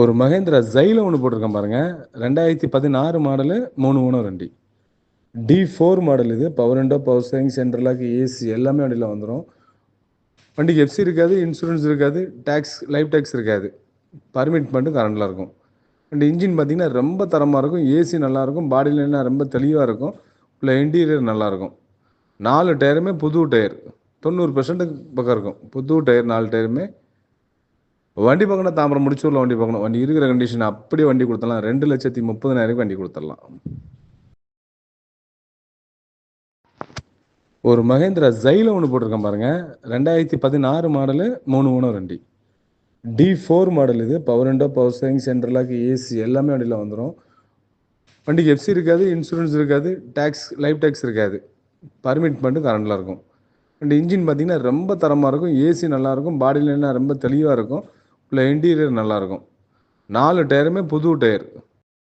ஒரு மகேந்திரா ஜைல ஒன்று போட்டிருக்கேன் பாருங்க. 2016 மாடலு 3 ஓனர் வண்டி. D4 மாடல் இது. Power window, power steering, central lock, AC எல்லாமே வண்டியில் வந்துடும். வண்டிக்கு எஃப்சி இருக்காது, இன்சூரன்ஸ் இருக்காது, லைஃப் டேக்ஸ் இருக்காது. பர்மிட் மட்டும் கரண்டில் இருக்கும். வண்டி இன்ஜின் பார்த்தீங்கன்னா ரொம்ப தரமாக இருக்கும். ஏசி நல்லாயிருக்கும். பாடியிலன்னா ரொம்ப தெளிவாக இருக்கும். உள்ள இன்டீரியர் நல்லாயிருக்கும். 4 டயருமே புது டயர். 90% பக்கம் இருக்கும். புது டயர் 4 டயருமே. வண்டி பார்க்கணும், தாம்பரம் முடிச்சூரில் வண்டி பார்க்கணும். வண்டி இருக்கிற கண்டிஷன் அப்படியே வண்டி கொடுத்துடலாம். 2,30,000 வண்டி கொடுத்துடலாம். ஒரு மகேந்திரா ஜைல ஒன்று போட்டிருக்கேன் பாருங்க. 2016 மாடலு 3 ஓனர் வண்டி. D4 மாடல் இது. Power window, power steering, central lock, AC எல்லாமே வண்டியில் வந்துடும். வண்டிக்கு எஃப்சி இருக்காது, இன்சூரன்ஸ் இருக்காது, லைஃப் டேக்ஸ் இருக்காது. பர்மிட் மட்டும் கரண்டில் இருக்கும். வண்டி இன்ஜின் பார்த்தீங்கன்னா ரொம்ப தரமாக இருக்கும். ஏசி நல்லாயிருக்கும். பாடியிலன்னா ரொம்ப தெளிவாக இருக்கும். உள்ள இன்டீரியர் நல்லாயிருக்கும். 4 டயருமே புது டயர்.